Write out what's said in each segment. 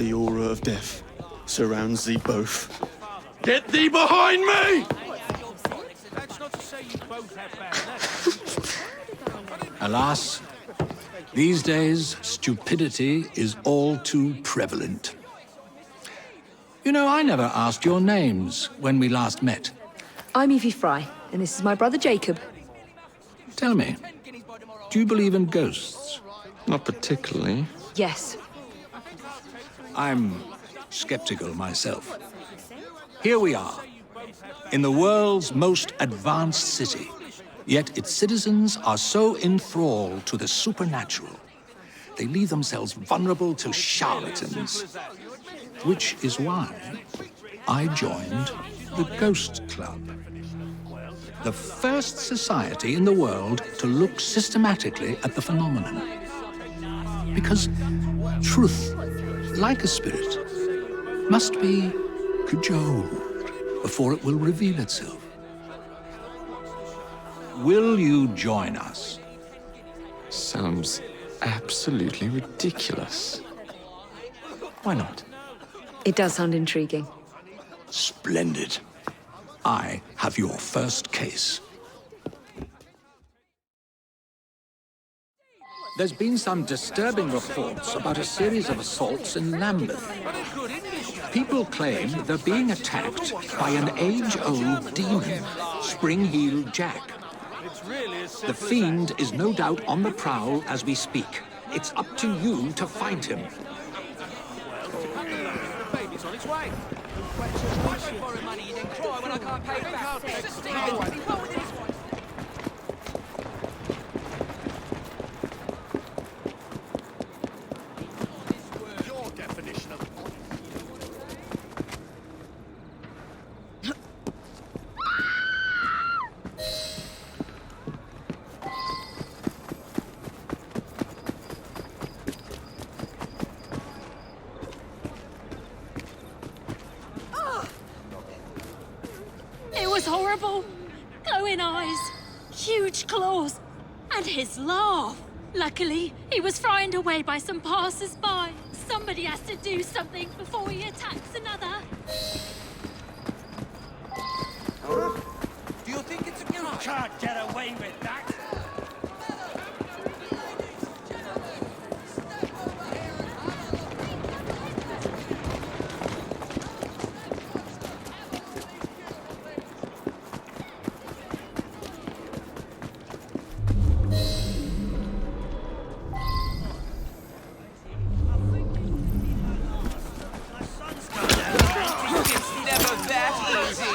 The aura of death surrounds thee both. Get thee behind me! Alas, these days, stupidity is all too prevalent. You know, I never asked your names when we last met. I'm Evie Fry, and this is my brother Jacob. Tell me, do you believe in ghosts? Not particularly. Yes. I'm skeptical myself. Here we are, in the world's most advanced city, yet its citizens are so enthralled to the supernatural, they leave themselves vulnerable to charlatans. Which is why I joined the Ghost Club. The first society in the world to look systematically at the phenomenon. Because truth, like a spirit, must be cajoled before it will reveal itself. Will you join us? Sounds absolutely ridiculous. Why not? It does sound intriguing. Splendid. I have your first case. There's been some disturbing reports about a series of assaults in Lambeth. People claim they're being attacked by an age-old demon, Spring-Heeled Jack. The fiend is no doubt on the prowl as we speak. It's up to you to find him. Baby's on its way. I borrow money, you then cry when I can't pay back. Your definition of It was horrible. Glowing eyes, huge claws, and his laugh. Luckily, he was frightened away by some passers-by. Somebody has to do something before he attacks another. Do you think it's a good idea? Can't get away with that. It's never that easy.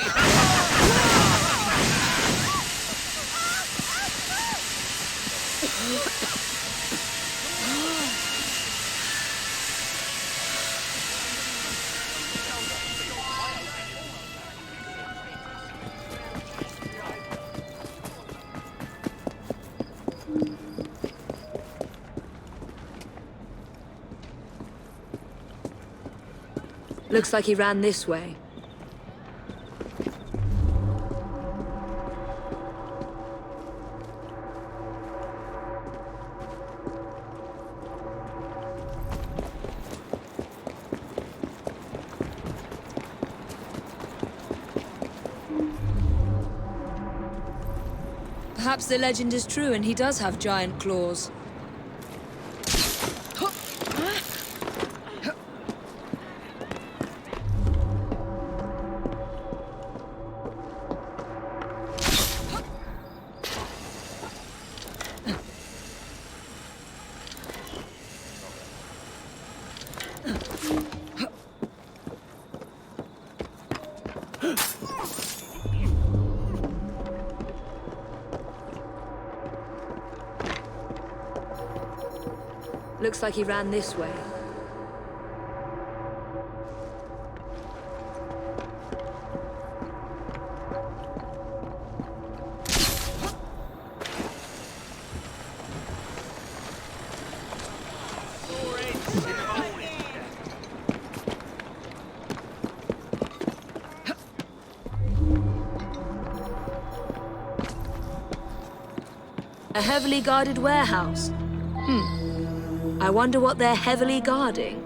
Looks like he ran this way. Perhaps the legend is true and he does have giant claws. Looks like he ran this way. A heavily guarded warehouse. I wonder what they're heavily guarding.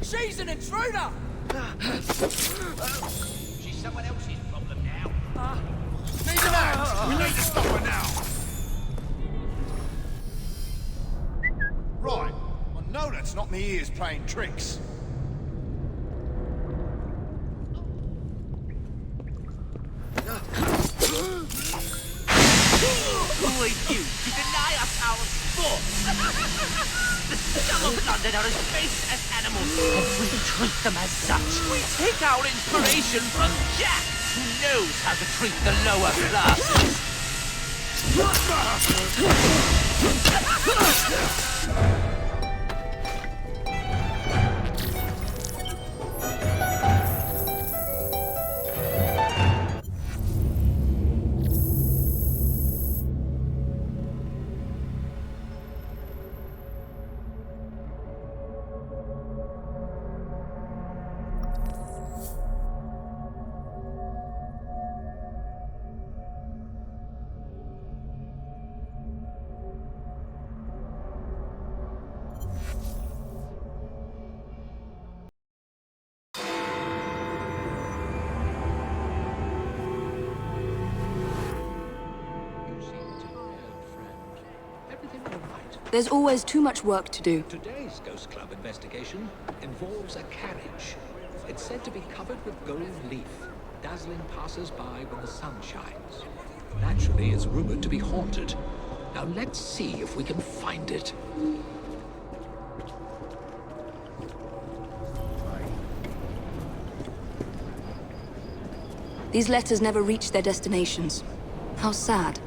She's an intruder! She's someone else's problem now. Need an axe! We need to stop her now! Right. I know that's not me ears playing tricks. Who are you to deny us our sport? The scum of London are as base as animals, and we treat them as such. We take our inspiration from Jack, who knows how to treat the lower classes. There's always too much work to do. Today's Ghost Club investigation involves a carriage. It's said to be covered with gold leaf, dazzling passers-by when the sun shines. Naturally, it's rumored to be haunted. Now let's see if we can find it. These letters never reach their destinations. How sad.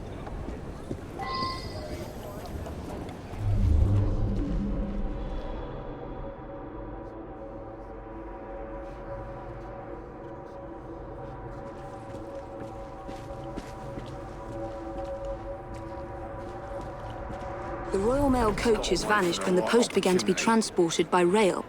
The Royal Mail coaches vanished when the post began to be transported by rail.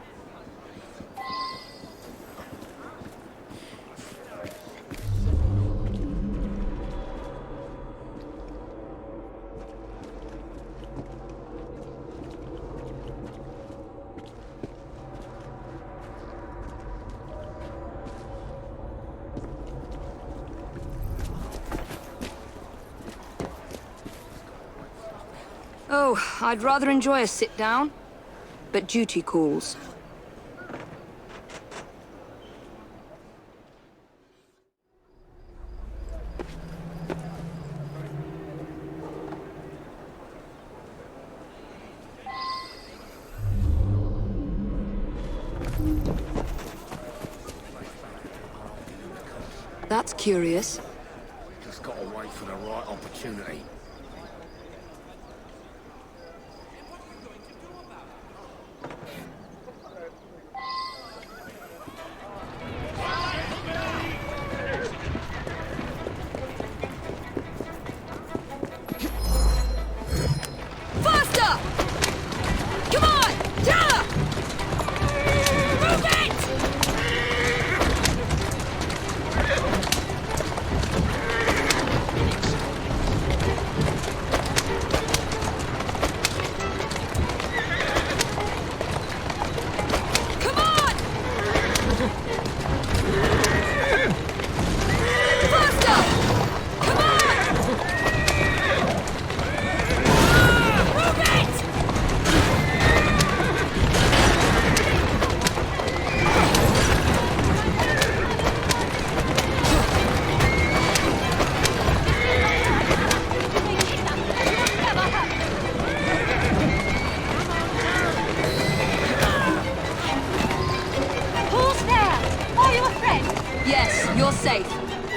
Oh, I'd rather enjoy a sit-down, but duty calls. That's curious. Just gotta wait for the right opportunity.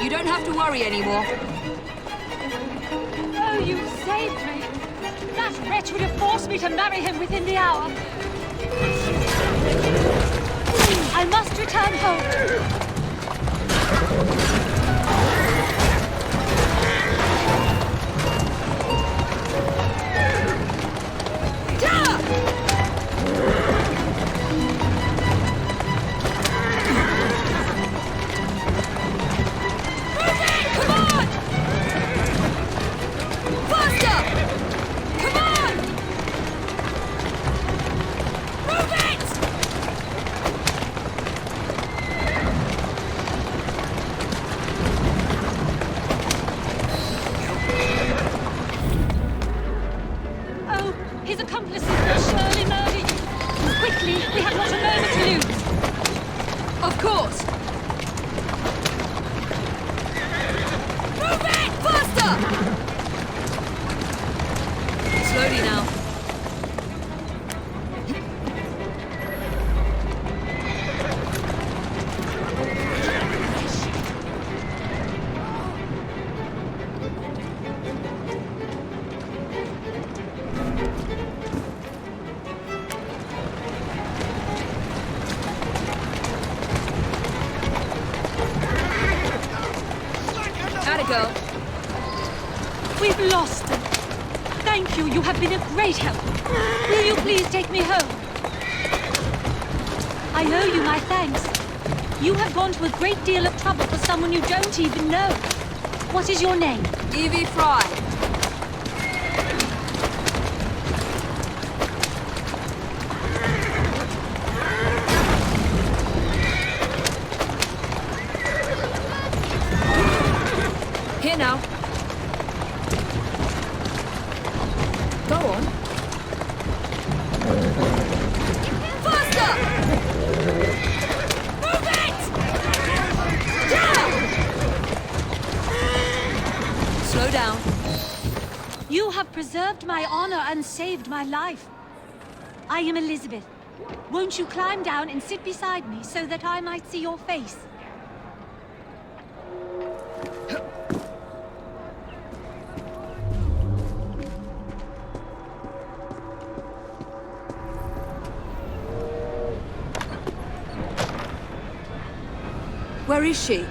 You don't have to worry anymore. Oh, you saved me. That wretch would have forced me to marry him within the hour. I must return home. girl. We've lost them. Thank you. You have been a great help. Will you please take me home? I owe you my thanks. You have gone to a great deal of trouble for someone you don't even know. What is your name? Evie Fry. Here now. Go on. Faster! Move it! Slow down. You have preserved my honor and saved my life. I am Elizabeth. Won't you climb down and sit beside me so that I might see your face? Where is she?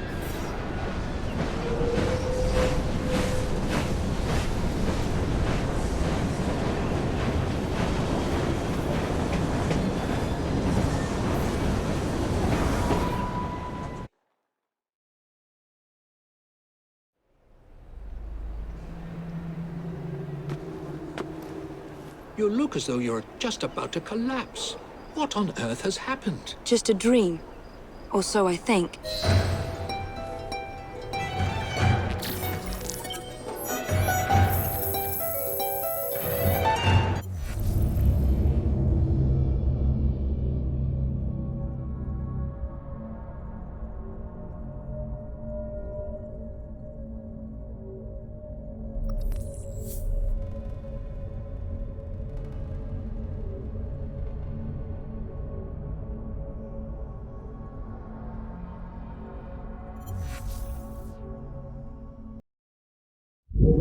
You look as though you're just about to collapse. What on earth has happened? Just a dream. Or so I think.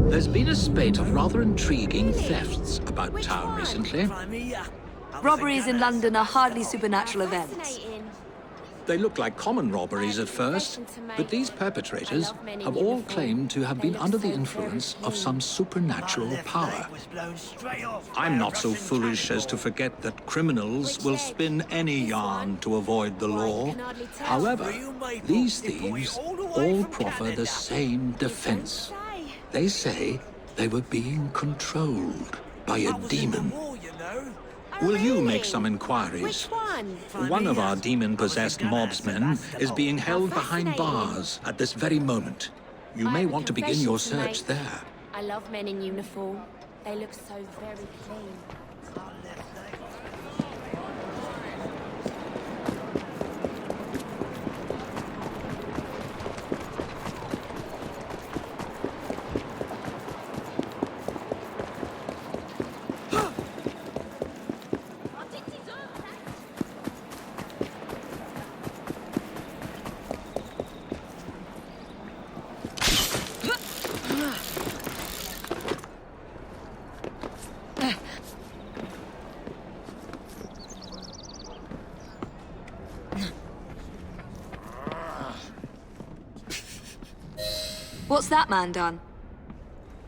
There's been a spate of rather intriguing thefts about town recently. Robberies in London are hardly supernatural events. They look like common robberies at first, but these perpetrators have all claimed to have been under the influence of some supernatural power. I'm not so foolish as to forget that criminals will spin any yarn to avoid the law. However, these thieves all proffer the same defense. They say they were being controlled by a demon. Will you make some inquiries? One of our demon-possessed mobsmen is being held behind bars at this very moment. You may want to begin your search there. I love men in uniform. They look so very clean. What's that man done?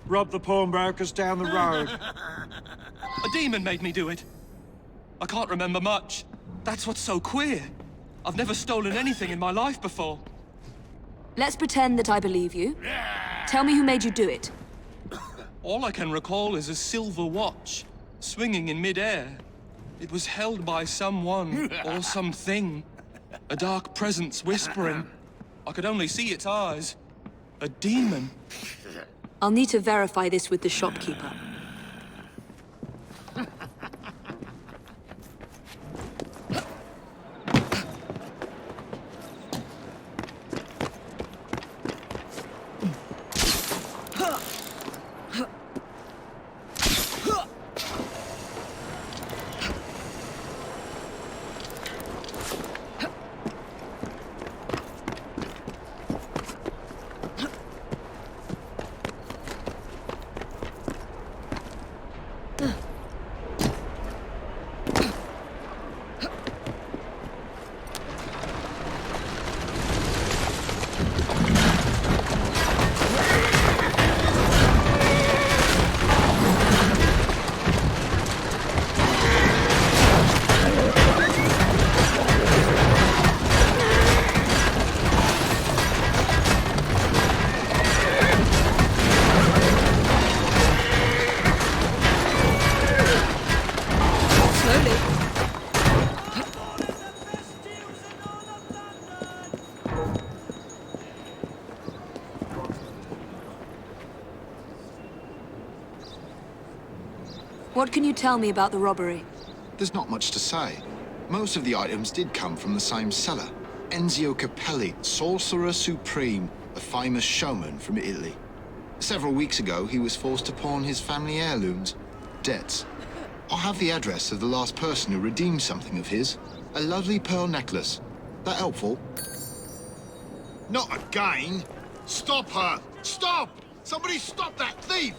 Rob the pawnbrokers down the road. A demon made me do it. I can't remember much. That's what's so queer. I've never stolen anything in my life before. Let's pretend that I believe you. Tell me who made you do it. All I can recall is a silver watch, swinging in mid-air. It was held by someone or something. A dark presence whispering. I could only see its eyes. A demon. I'll need to verify this with the shopkeeper. What can you tell me about the robbery? There's not much to say. Most of the items did come from the same seller. Enzio Capelli, Sorcerer Supreme, a famous showman from Italy. Several weeks ago, he was forced to pawn his family heirlooms. Debts. I have the address of the last person who redeemed something of his. A lovely pearl necklace. That helpful? Not again! Stop her! Stop! Somebody stop that thief!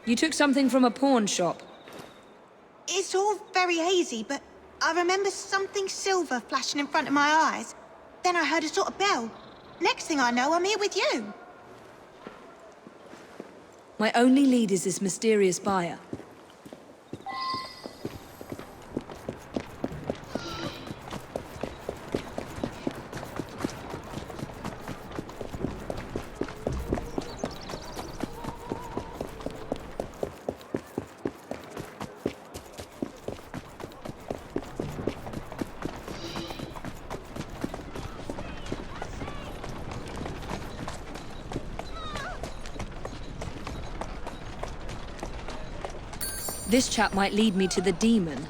You took something from a pawn shop. It's all very hazy, but I remember something silver flashing in front of my eyes. Then I heard a sort of bell. Next thing I know, I'm here with you. My only lead is this mysterious buyer. This chap might lead me to the demon.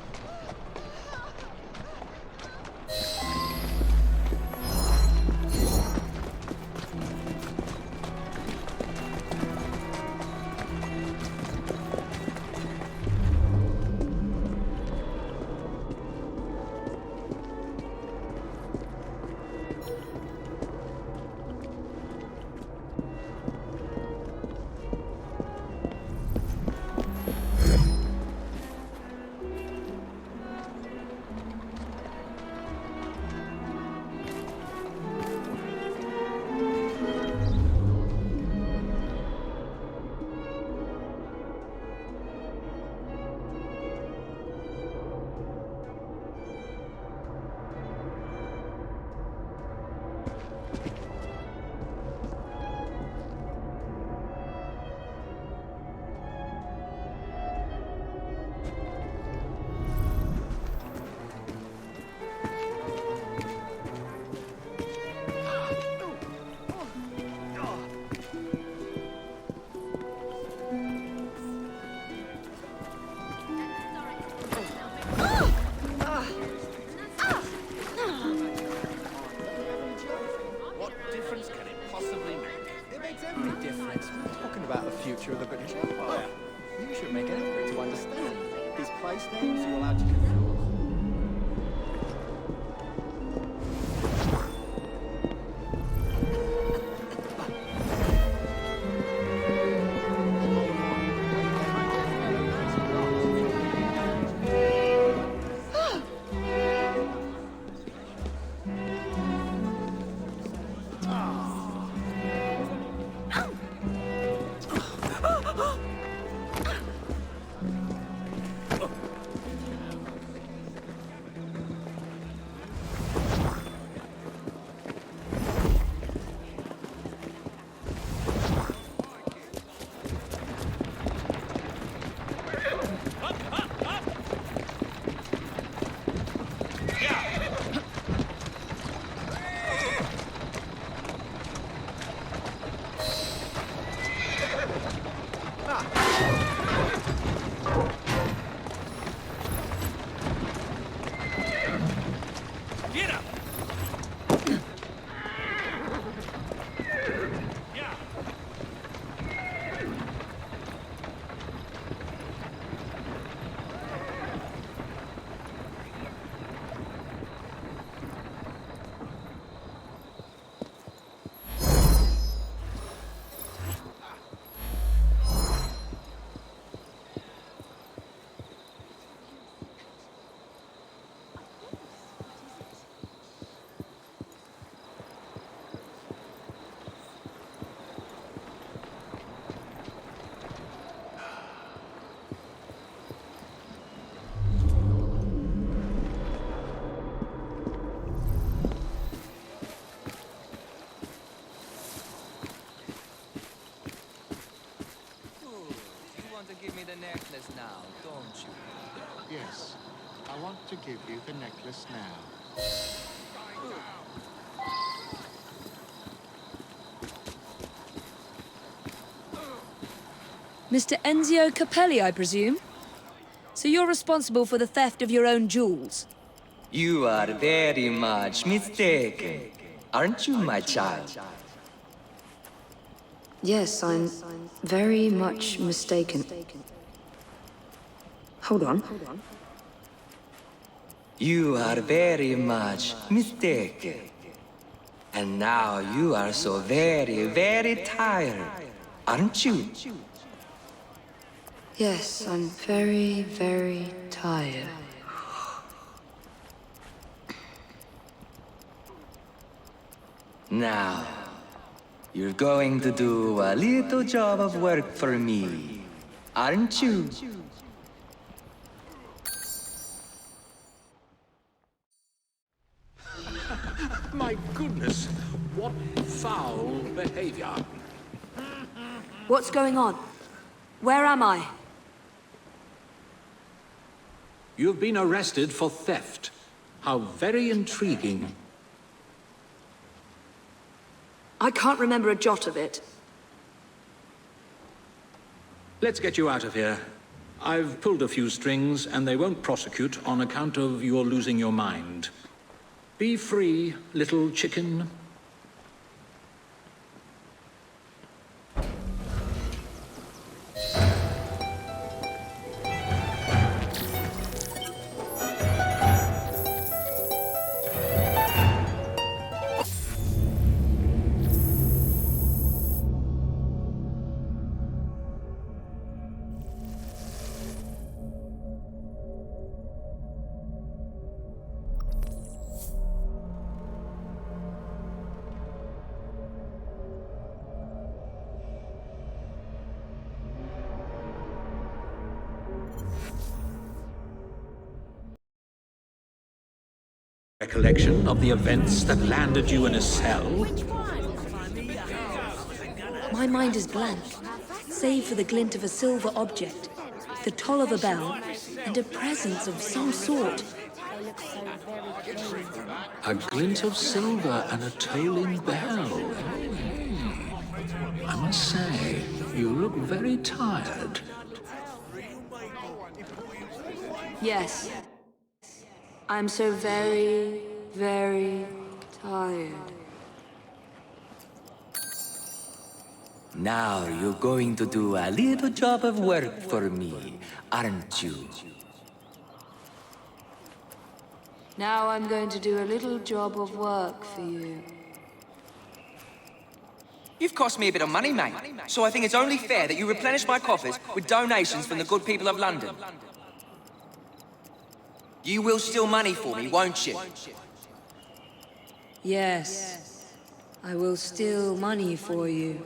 give me the necklace now, don't you? Yes, I want to give you the necklace now. Mr. Enzio Capelli, I presume? So you're responsible for the theft of your own jewels? You are very much mistaken, aren't you, my child? Yes, I'm very much mistaken. Hold on. You are very much mistaken. And now you are so very, very tired, aren't you? Yes, I'm very, very tired. Now, you're going to do a little job of work for me, aren't you? My goodness, what foul behavior. What's going on? Where am I? You've been arrested for theft. How very intriguing. I can't remember a jot of it. Let's get you out of here. I've pulled a few strings, and they won't prosecute on account of your losing your mind. Be free, little chicken. Recollection of the events that landed you in a cell? My mind is blank, save for the glint of a silver object, the toll of a bell, and a presence of some sort. A glint of silver and a tolling bell. I must say, you look very tired. Yes. I'm so very, very tired. Now you're going to do a little job of work for me, aren't you? Now I'm going to do a little job of work for you. You've cost me a bit of money, mate. So I think it's only fair that you replenish my coffers with donations from the good people of London. You will steal money for me, won't you? Yes. I will steal money for you.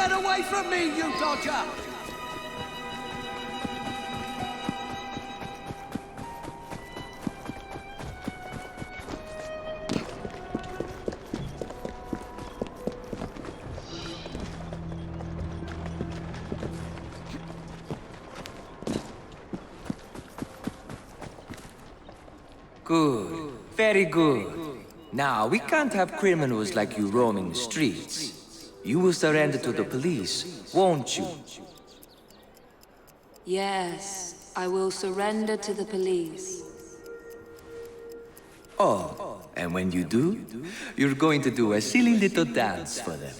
Get away from me, you dodger! Good. Very good. Now, we can't have criminals like you roaming the streets. You will surrender to the police, won't you? Yes, I will surrender to the police. Oh, and when you do, you're going to do a silly little dance for them.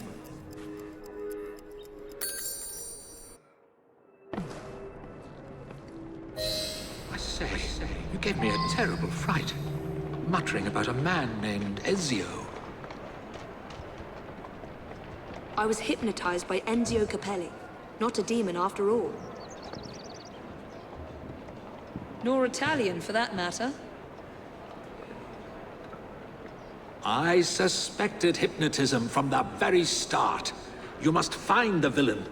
I say, you gave me a terrible fright. Muttering about a man named Ezio. I was hypnotized by Enzio Capelli. Not a demon after all. Nor Italian, for that matter. I suspected hypnotism from the very start. You must find the villain.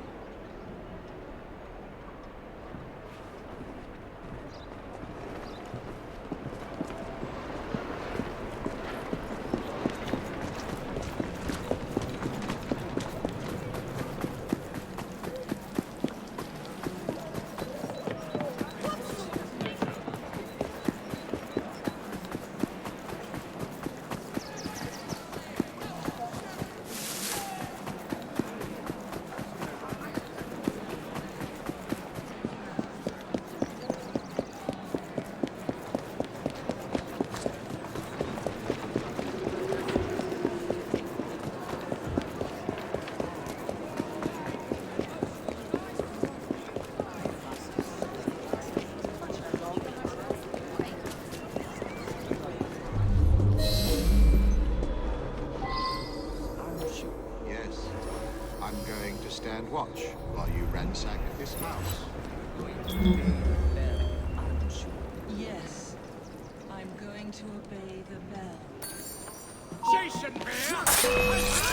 Stand watch while you ransack this house. Yes, I'm going to obey the bell. Jason Bear!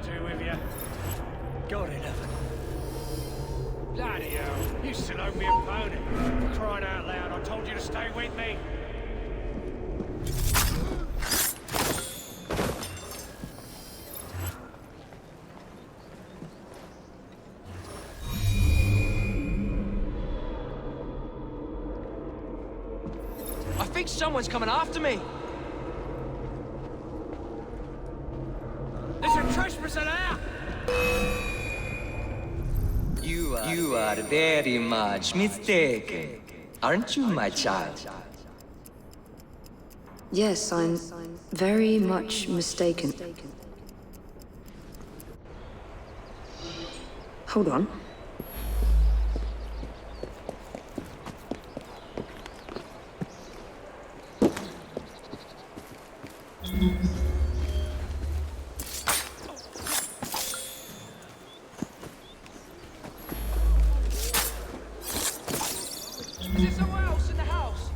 do with you? God in heaven. Bloody hell, you still owe me a pony. For crying out loud, I told you to stay with me. I think someone's coming after me. There's a trespasser there! You are very much mistaken, aren't you, my child? Yes, I'm very much mistaken. Hold on. Is there someone else in the house?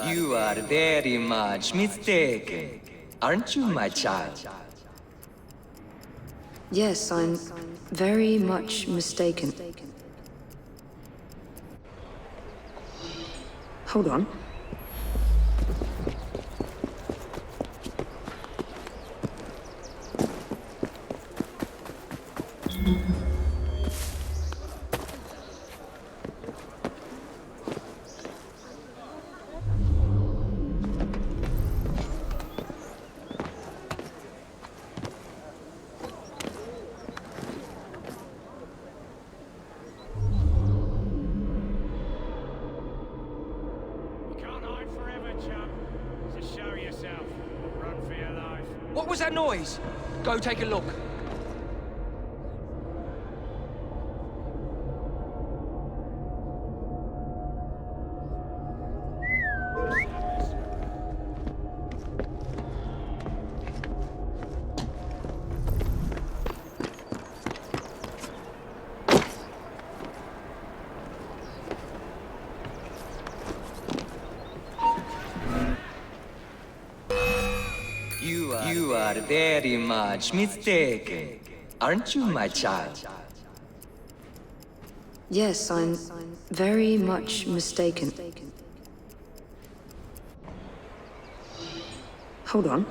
You are very much mistaken, aren't you, my child? Yes, I'm very much mistaken. Hold on. What was that noise? Go take a look. You are very much mistaken, aren't you, my child? Yes, I'm very much mistaken. Hold on.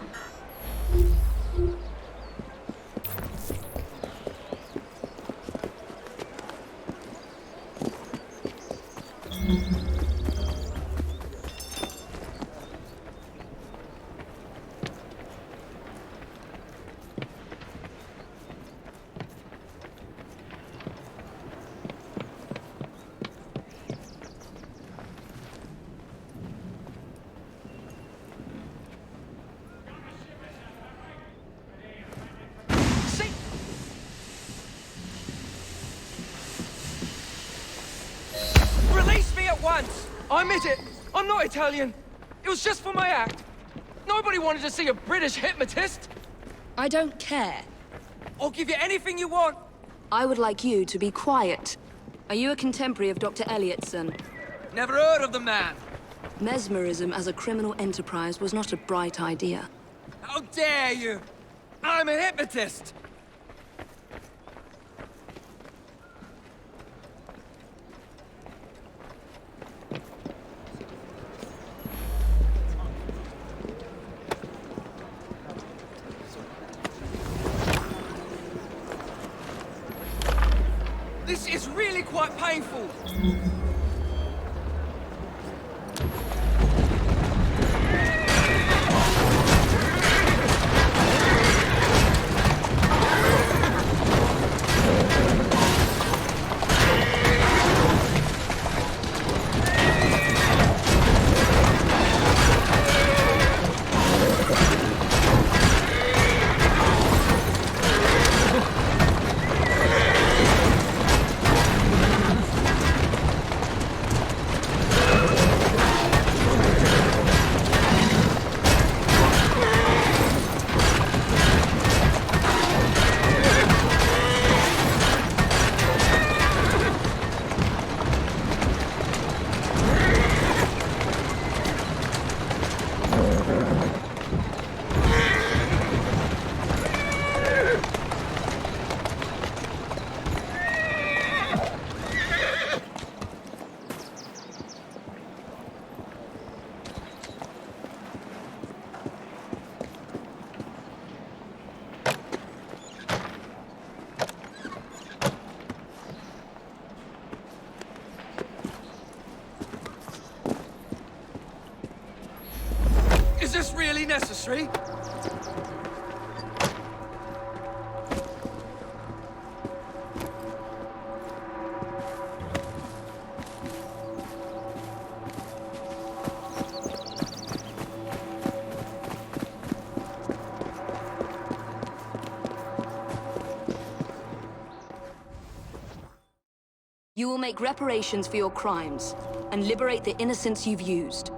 Once! I admit it! I'm not Italian! It was just for my act! Nobody wanted to see a British hypnotist! I don't care. I'll give you anything you want! I would like you to be quiet. Are you a contemporary of Dr. Elliotson? Never heard of the man! Mesmerism as a criminal enterprise was not a bright idea. How dare you! I'm a hypnotist! This is really quite painful. really necessary? You will make reparations for your crimes and liberate the innocents you've used.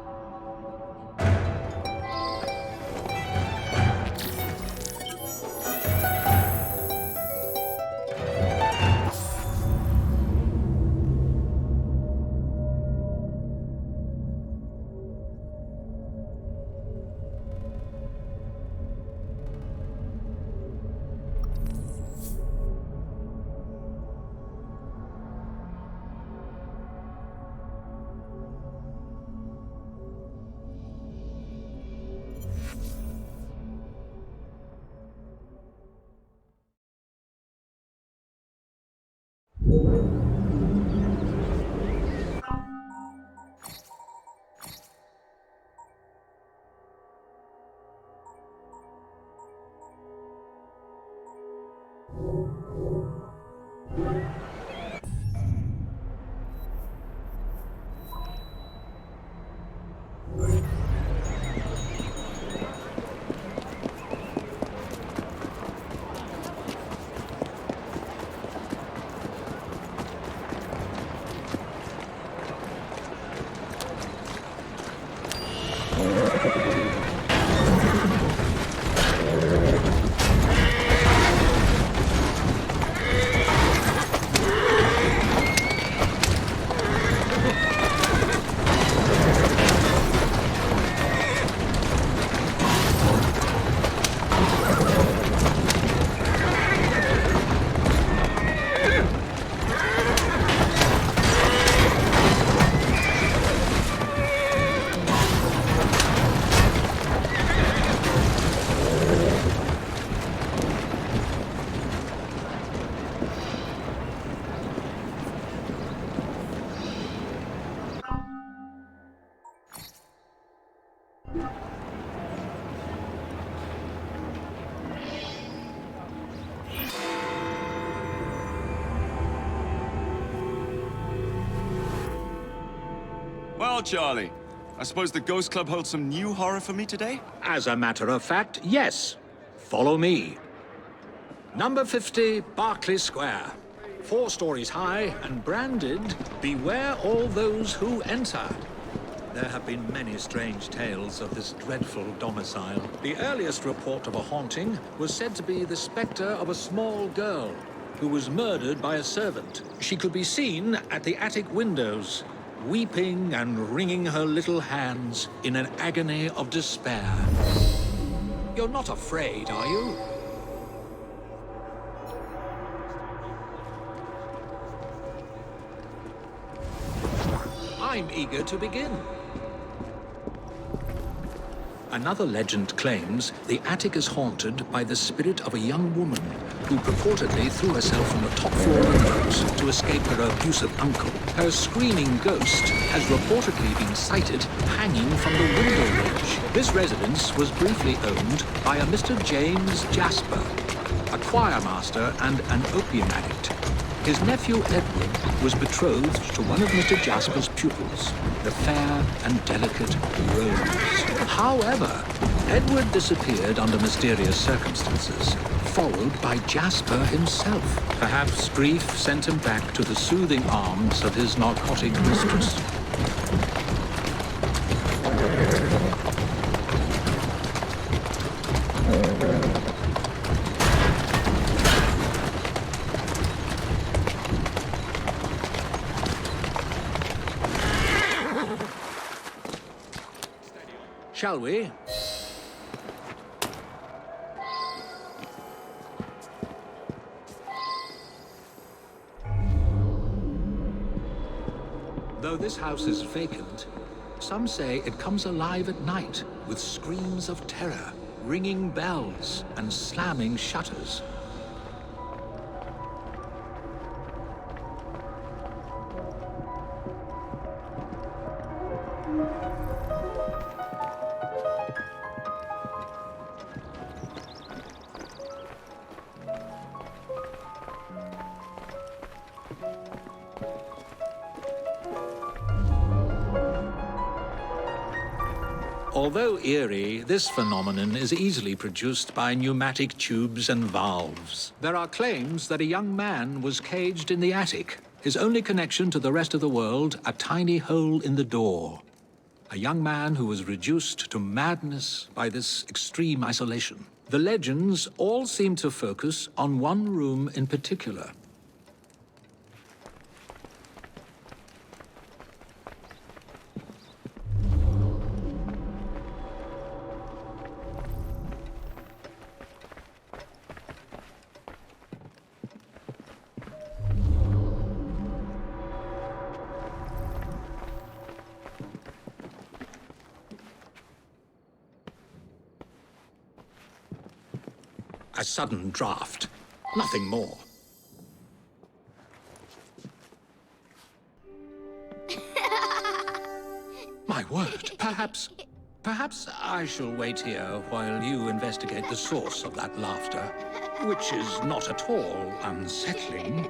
Well, Charlie, I suppose the Ghost Club holds some new horror for me today? As a matter of fact, yes. Follow me. Number 50, Berkeley Square. 4 stories high and branded, "Beware all those who enter." There have been many strange tales of this dreadful domicile. The earliest report of a haunting was said to be the spectre of a small girl who was murdered by a servant. She could be seen at the attic windows, weeping and wringing her little hands in an agony of despair. You're not afraid, are you? I'm eager to begin. Another legend claims the attic is haunted by the spirit of a young woman who purportedly threw herself from the top floor windows to escape her abusive uncle. Her screaming ghost has reportedly been sighted hanging from the window ledge. This residence was briefly owned by a Mr. James Jasper, a choir master and an opium addict. His nephew Edward was betrothed to one of Mr. Jasper's pupils, the fair and delicate Rose. However, Edward disappeared under mysterious circumstances, followed by Jasper himself. Perhaps grief sent him back to the soothing arms of his narcotic mistress. Shall we? Though this house is vacant, some say it comes alive at night with screams of terror, ringing bells, and slamming shutters. Although eerie, this phenomenon is easily produced by pneumatic tubes and valves. There are claims that a young man was caged in the attic, his only connection to the rest of the world a tiny hole in the door. A young man who was reduced to madness by this extreme isolation. The legends all seem to focus on one room in particular. A sudden draft. Nothing more. My word. Perhaps I shall wait here while you investigate the source of that laughter, which is not at all unsettling.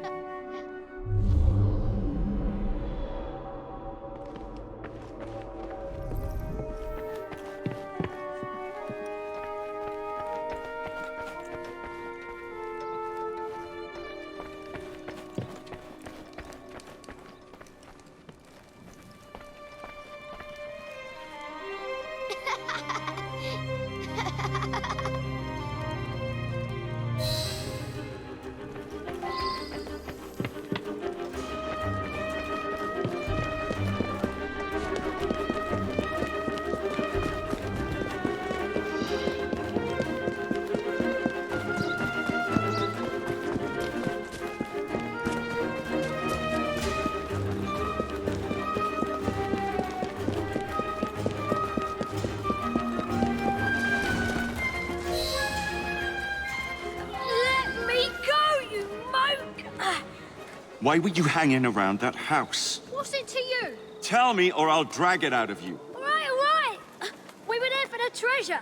Why were you hanging around that house? What's it to you? Tell me or I'll drag it out of you. All right. We were there for the treasure.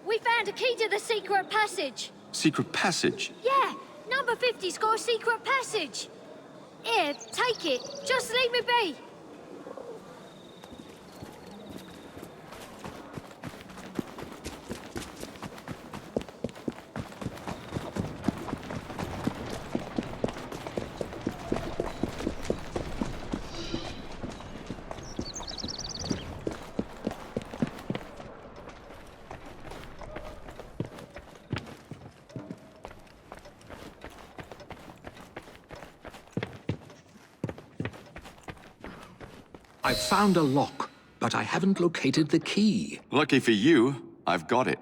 We found a key to the secret passage. Secret passage? Yeah, number 50's got a secret passage. Here, take it. Just leave me be. I've found a lock, but I haven't located the key. Lucky for you, I've got it.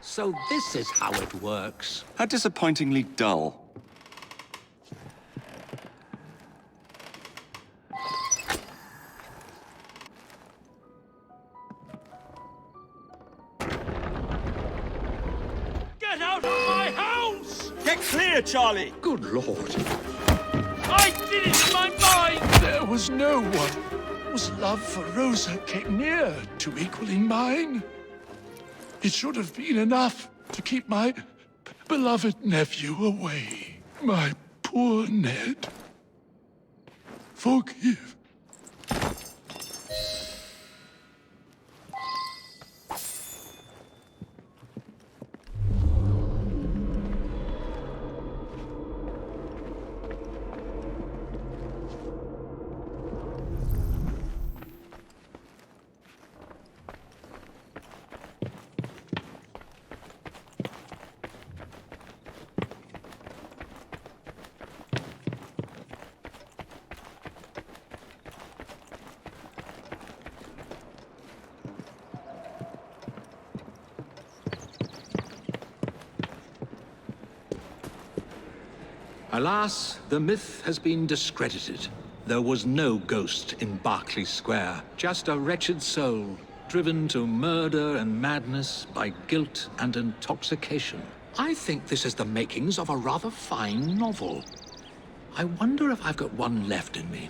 So this is how it works. How disappointingly dull. Get out of my house! Get clear, Charlie! Good Lord. I did it in my mind! There was no one whose love for Rosa came near to equaling mine. It should have been enough to keep my beloved nephew away. My poor Ned. Forgive. Alas, the myth has been discredited. There was no ghost in Berkeley Square, just a wretched soul driven to murder and madness by guilt and intoxication. I think this is the makings of a rather fine novel. I wonder if I've got one left in me.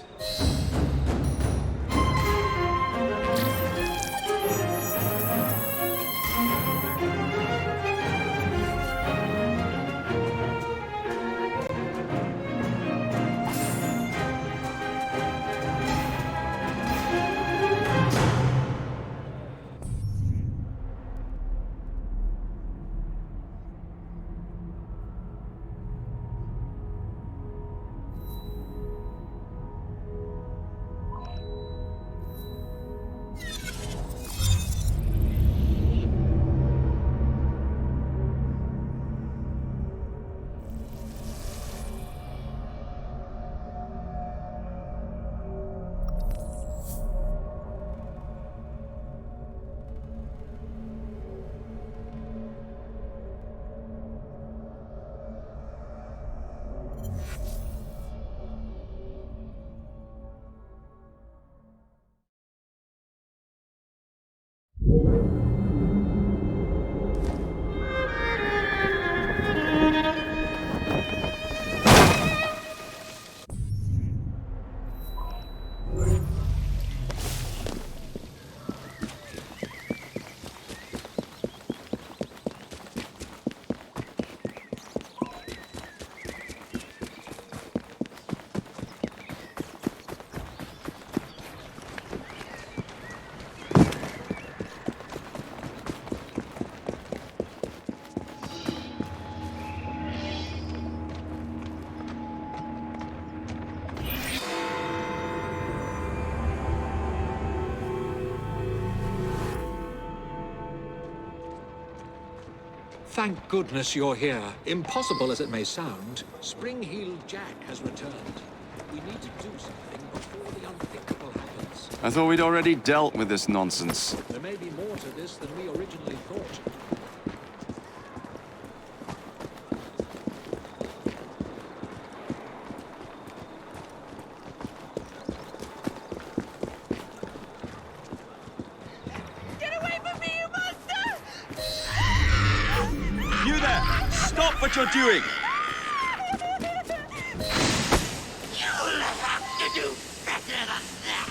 Thank goodness you're here. Impossible as it may sound, Spring-Heeled Jack has returned. We need to do something before the unthinkable happens. I thought we'd already dealt with this nonsense. There may be more to this than we originally thought. What you're doing? You'll have to do better than that.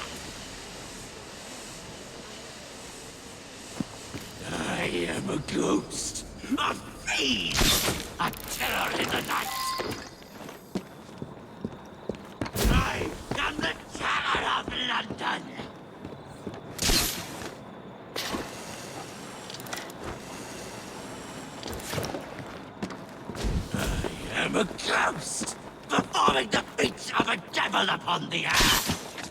I am a ghost, a fiend, a terror in the night. I am the terror of London. I'm a ghost, performing the feats of a devil upon the earth.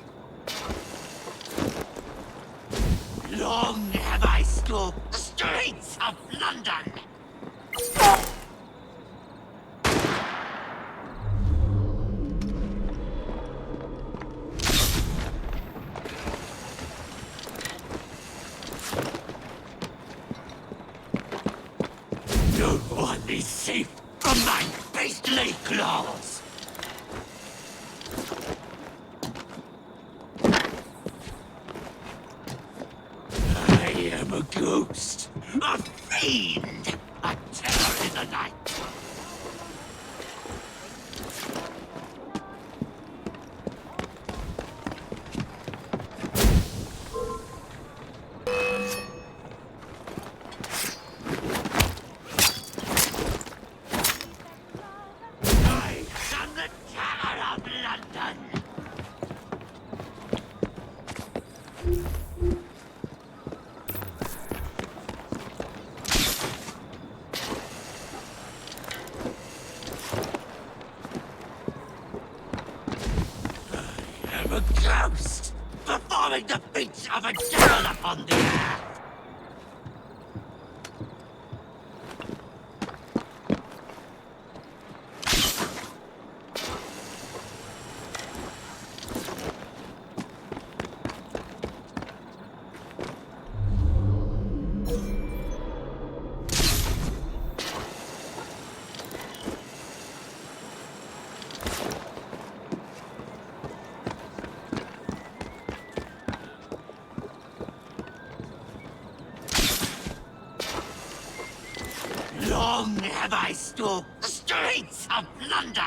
Long have I stalked the streets of London. No one is safe from my beastly claws! I am a ghost, a fiend, a terror in the night. A ghost, performing the feats of a devil upon the earth. Long have I stalked the streets of London.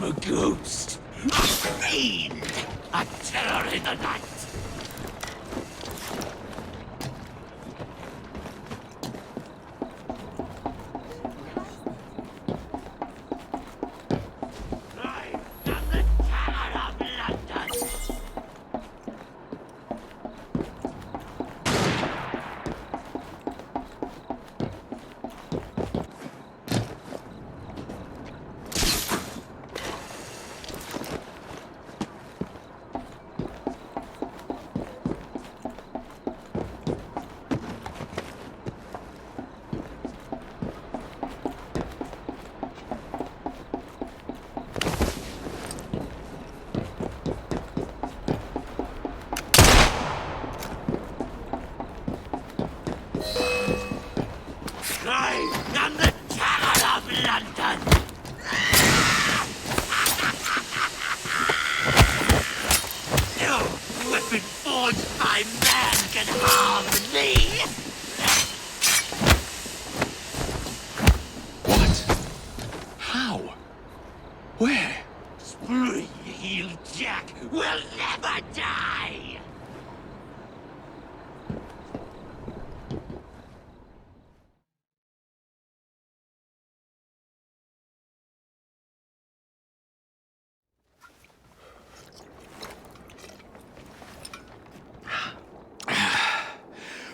A ghost, a fiend, a terror in the night. I am the terror of London. I am the terror of London! No weapon forged by man can harm me! What? How? Where? Spring-heeled Jack will never die!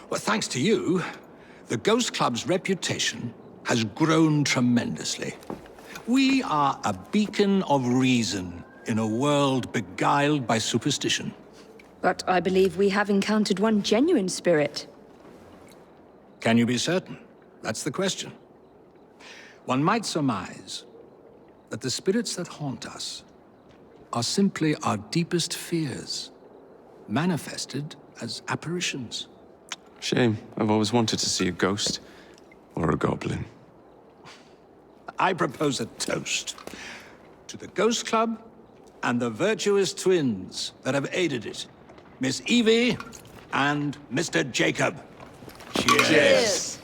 Well, thanks to you, the Ghost Club's reputation has grown tremendously. We are a beacon of reason in a world beguiled by superstition. But I believe we have encountered one genuine spirit. Can you be certain? That's the question. One might surmise that the spirits that haunt us are simply our deepest fears, manifested as apparitions. Shame. I've always wanted to see a ghost. Or a goblin. I propose a toast to the Ghost Club and the virtuous twins that have aided it, Miss Evie and Mr. Jacob. Cheers. Cheers.